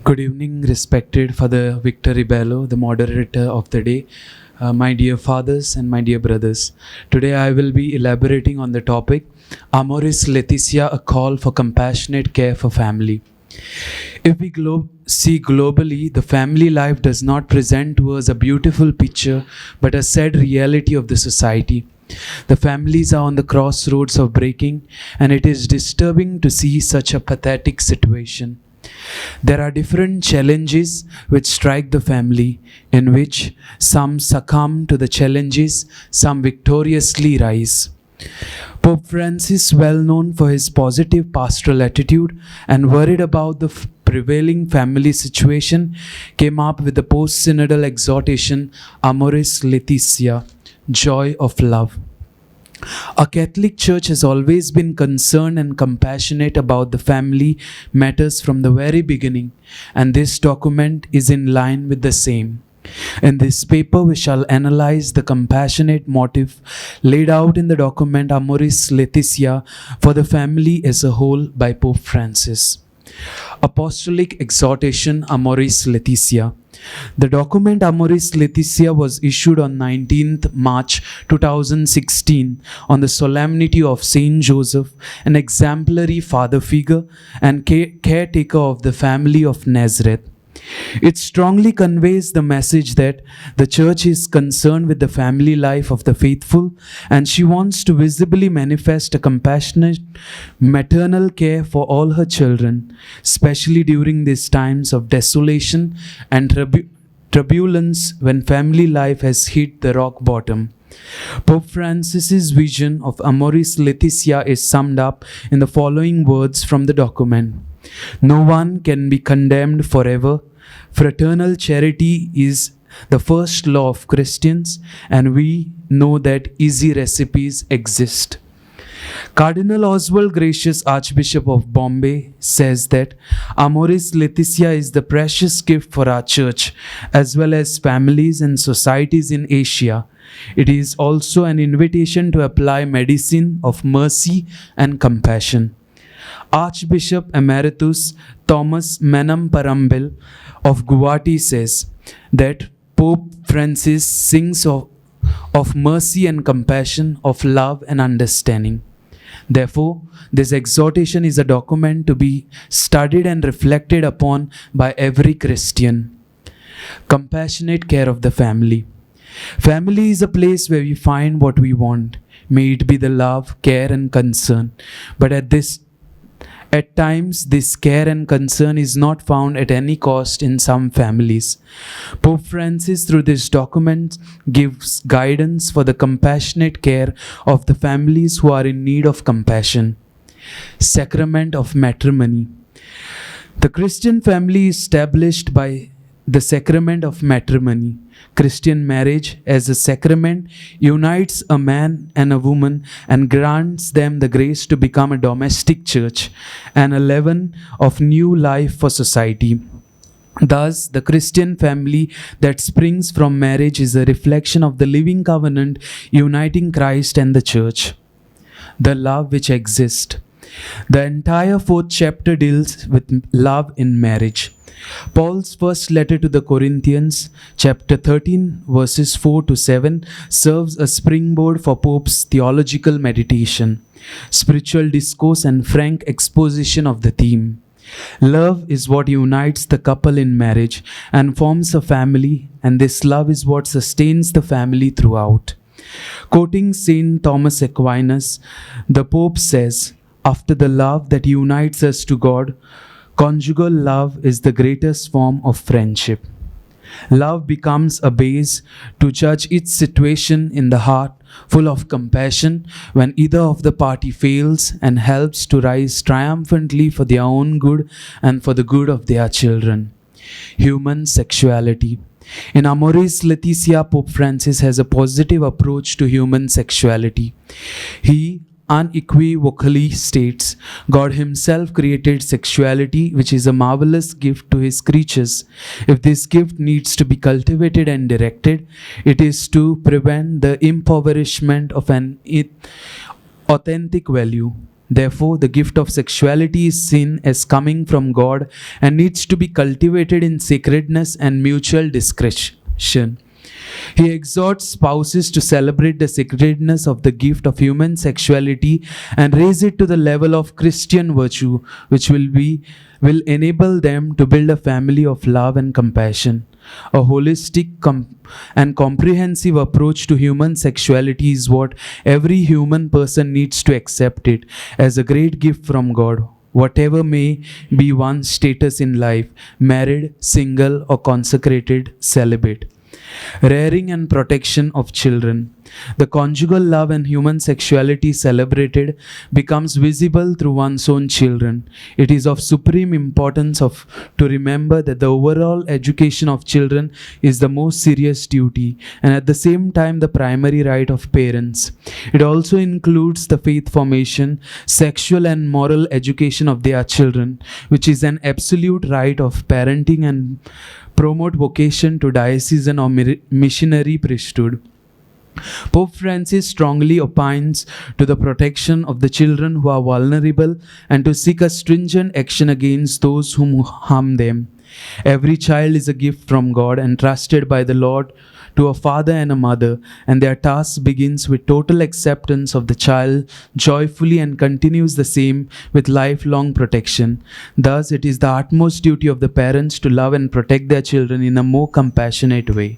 Good evening, respected Father Victor Rebello, the moderator of the day, my dear fathers and my dear brothers. Today I will be elaborating on the topic, Amoris Laetitia, a call for compassionate care for family. If we see globally, the family life does not present to us a beautiful picture, but a sad reality of the society. The families are on the crossroads of breaking, and it is disturbing to see such a pathetic situation. There are different challenges which strike the family, in which some succumb to the challenges, some victoriously rise. Pope Francis, well known for his positive pastoral attitude and worried about the prevailing family situation, came up with the post-synodal exhortation Amoris Laetitia, joy of love. Our Catholic Church has always been concerned and compassionate about the family matters from the very beginning, and this document is in line with the same. In this paper, we shall analyze the compassionate motive laid out in the document Amoris Laetitia for the family as a whole by Pope Francis. Apostolic Exhortation Amoris Laetitia. The document Amoris Laetitia was issued on 19th March 2016 on the solemnity of Saint Joseph, an exemplary father figure and caretaker of the family of Nazareth. It strongly conveys the message that the Church is concerned with the family life of the faithful, and she wants to visibly manifest a compassionate maternal care for all her children, especially during these times of desolation and turbulence when family life has hit the rock bottom. Pope Francis's vision of Amoris Laetitia is summed up in the following words from the document. No one can be condemned forever. Fraternal charity is the first law of Christians, and we know that easy recipes exist. Cardinal Oswald Gracious, Archbishop of Bombay, says that Amoris Laetitia is the precious gift for our Church, as well as families and societies in Asia. It is also an invitation to apply medicine of mercy and compassion. Archbishop Emeritus Thomas Menam Parambil of Guwahati says that Pope Francis sings of mercy and compassion, of love and understanding. Therefore, this exhortation is a document to be studied and reflected upon by every Christian. Compassionate care of the family. Family is a place where we find what we want. May it be the love, care and concern. But at times, this care and concern is not found at any cost in some families. Pope Francis, through this document, gives guidance for the compassionate care of the families who are in need of compassion. Sacrament of Matrimony. The Christian family is established by the Sacrament of Matrimony. Christian marriage as a sacrament unites a man and a woman and grants them the grace to become a domestic church and a leaven of new life for society. Thus, the Christian family that springs from marriage is a reflection of the living covenant uniting Christ and the Church. The love which exists. The entire 4th chapter deals with love in marriage. Paul's first letter to the Corinthians, chapter 13, verses 4 to 7, serves a springboard for Pope's theological meditation, spiritual discourse and frank exposition of the theme. Love is what unites the couple in marriage and forms a family, and this love is what sustains the family throughout. Quoting Saint Thomas Aquinas, the Pope says, after the love that unites us to God, conjugal love is the greatest form of friendship. Love becomes a base to judge its situation in the heart, full of compassion when either of the party fails, and helps to rise triumphantly for their own good and for the good of their children. Human sexuality. In Amoris Laetitia, Pope Francis has a positive approach to human sexuality. He unequivocally states, God himself created sexuality, which is a marvelous gift to his creatures. If this gift needs to be cultivated and directed, it is to prevent the impoverishment of an authentic value. Therefore, the gift of sexuality is seen as coming from God and needs to be cultivated in sacredness and mutual discretion. He exhorts spouses to celebrate the sacredness of the gift of human sexuality and raise it to the level of Christian virtue, which will enable them to build a family of love and compassion. A holistic and comprehensive approach to human sexuality is what every human person needs to accept it as a great gift from God, whatever may be one's status in life, married, single, or consecrated celibate. Rearing and protection of children. The conjugal love and human sexuality celebrated becomes visible through one's own children. It is of supreme importance to remember that the overall education of children is the most serious duty and at the same time the primary right of parents. It also includes the faith formation, sexual and moral education of their children, which is an absolute right of parenting and promote vocation to diocesan or missionary priesthood. Pope Francis strongly opines to the protection of the children who are vulnerable and to seek a stringent action against those who harm them. Every child is a gift from God entrusted by the Lord to a father and a mother, and their task begins with total acceptance of the child joyfully and continues the same with lifelong protection. Thus, it is the utmost duty of the parents to love and protect their children in a more compassionate way.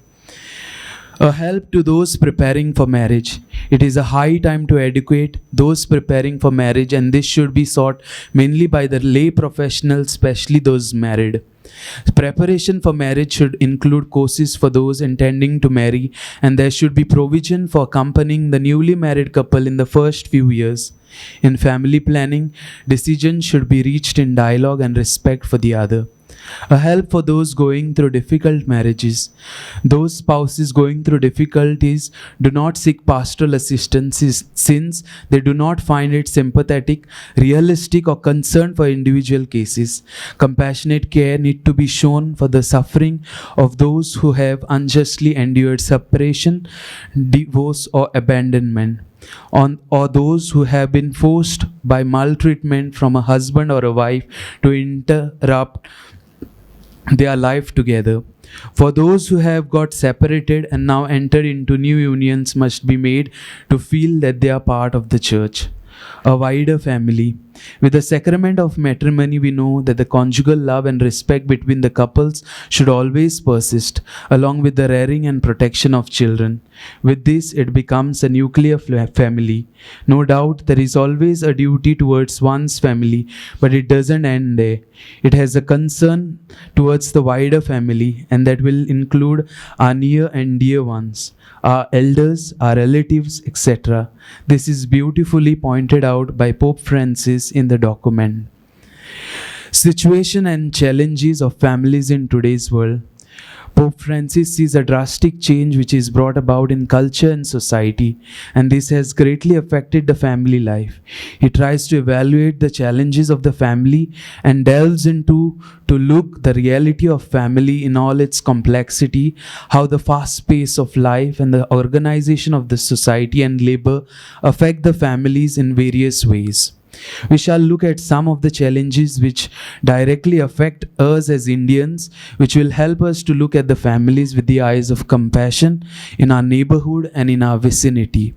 A help to those preparing for marriage. It is a high time to educate those preparing for marriage, and this should be sought mainly by the lay professionals, especially those married. Preparation for marriage should include courses for those intending to marry, and there should be provision for accompanying the newly married couple in the first few years. In family planning, decisions should be reached in dialogue and respect for the other. A help for those going through difficult marriages. Those spouses going through difficulties do not seek pastoral assistance since they do not find it sympathetic, realistic, or concerned for individual cases. Compassionate care need to be shown for the suffering of those who have unjustly endured separation, divorce, or abandonment. Or those who have been forced by maltreatment from a husband or a wife to interrupt their life together. For those who have got separated and now entered into new unions must be made to feel that they are part of the church. A wider family. With the sacrament of matrimony, we know that the conjugal love and respect between the couples should always persist, along with the rearing and protection of children. With this, it becomes a nuclear family. No doubt, there is always a duty towards one's family, but it doesn't end there. It has a concern towards the wider family, and that will include our near and dear ones, our elders, our relatives, etc. This is beautifully pointed out by Pope Francis in the document. Situation and challenges of families in today's world. Pope Francis sees a drastic change which is brought about in culture and society, and this has greatly affected the family life. He tries to evaluate the challenges of the family and delves into to look the reality of family in all its complexity, how the fast pace of life and the organization of the society and labor affect the families in various ways. We shall look at some of the challenges which directly affect us as Indians, which will help us to look at the families with the eyes of compassion in our neighborhood and in our vicinity.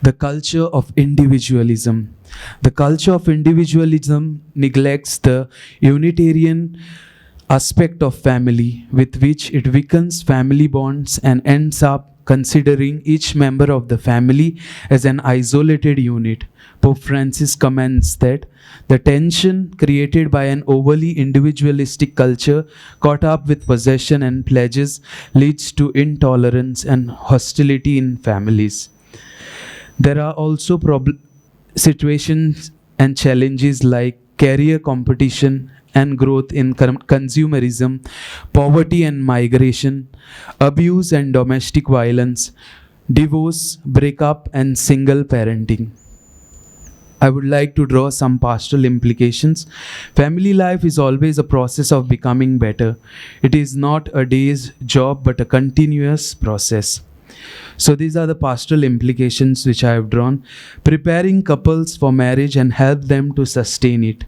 The culture of individualism. The culture of individualism neglects the Unitarian aspect of family, with which it weakens family bonds and ends up considering each member of the family as an isolated unit. Pope Francis comments that the tension created by an overly individualistic culture caught up with possession and pledges leads to intolerance and hostility in families. There are also situations and challenges like career competition and growth in consumerism, poverty and migration, abuse and domestic violence, divorce, breakup, and single parenting. I would like to draw some pastoral implications. Family life is always a process of becoming better. It is not a day's job but a continuous process. So these are the pastoral implications which I have drawn. Preparing couples for marriage and help them to sustain it.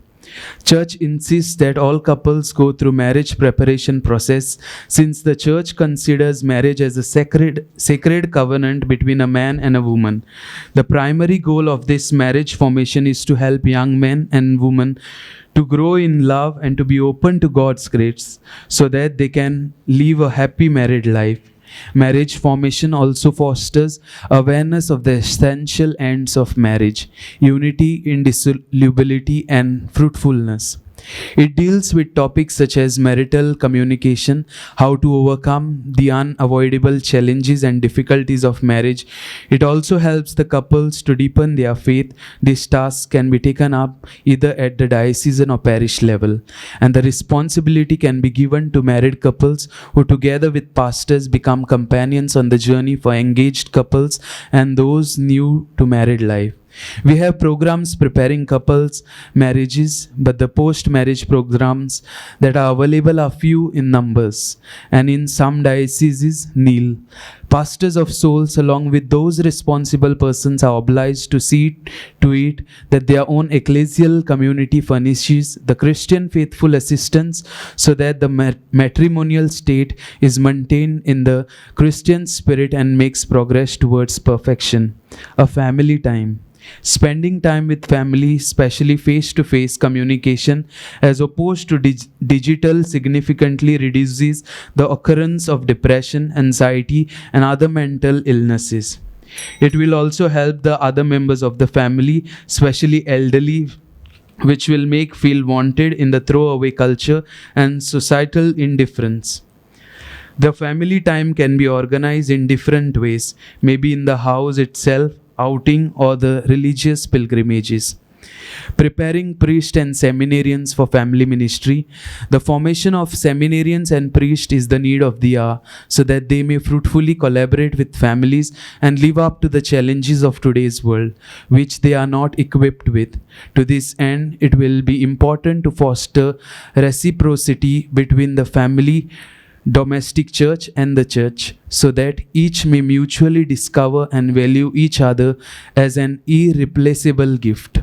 Church insists that all couples go through marriage preparation process, since the church considers marriage as a sacred covenant between a man and a woman. The primary goal of this marriage formation is to help young men and women to grow in love and to be open to God's grace so that they can live a happy married life. Marriage formation also fosters awareness of the essential ends of marriage: unity, indissolubility, and fruitfulness. It deals with topics such as marital communication, how to overcome the unavoidable challenges and difficulties of marriage. It also helps the couples to deepen their faith. This task can be taken up either at the diocesan or parish level, and the responsibility can be given to married couples who together with pastors become companions on the journey for engaged couples and those new to married life. We have programs preparing couples marriages, but the post-marriage programs that are available are few in numbers, and in some dioceses nil. Pastors of souls, along with those responsible persons, are obliged to see to it that their own ecclesial community furnishes the Christian faithful assistance so that the matrimonial state is maintained in the Christian spirit and makes progress towards perfection. A family time. Spending time with family, especially face-to-face communication, as opposed to digital, significantly reduces the occurrence of depression, anxiety, and other mental illnesses. It will also help the other members of the family, especially elderly, which will make feel wanted in the throwaway culture and societal indifference. The family time can be organized in different ways, maybe in the house itself, outing, or the religious pilgrimages. Preparing priests and seminarians for family ministry. The formation of seminarians and priests is the need of the hour, so that they may fruitfully collaborate with families and live up to the challenges of today's world, which they are not equipped with. To this end, it will be important to foster reciprocity between the family, domestic church, and the church, so that each may mutually discover and value each other as an irreplaceable gift.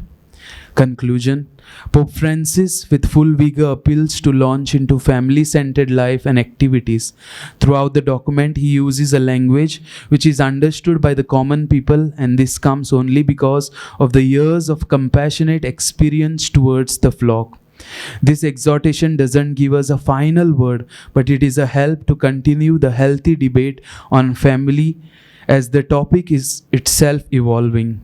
Conclusion. Pope Francis, with full vigor, appeals to launch into family-centered life and activities. Throughout the document, he uses a language which is understood by the common people, and this comes only because of the years of compassionate experience towards the flock. This exhortation doesn't give us a final word, but it is a help to continue the healthy debate on family as the topic is itself evolving.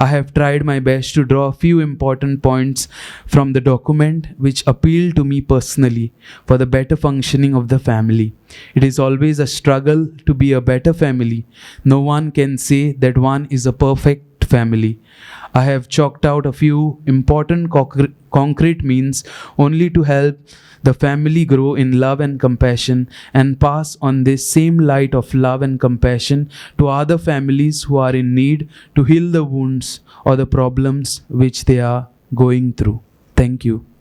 I have tried my best to draw a few important points from the document which appeal to me personally for the better functioning of the family. It is always a struggle to be a better family. No one can say that one is a perfect family. I have chalked out a few important concrete means only to help the family grow in love and compassion and pass on this same light of love and compassion to other families who are in need to heal the wounds or the problems which they are going through. Thank you.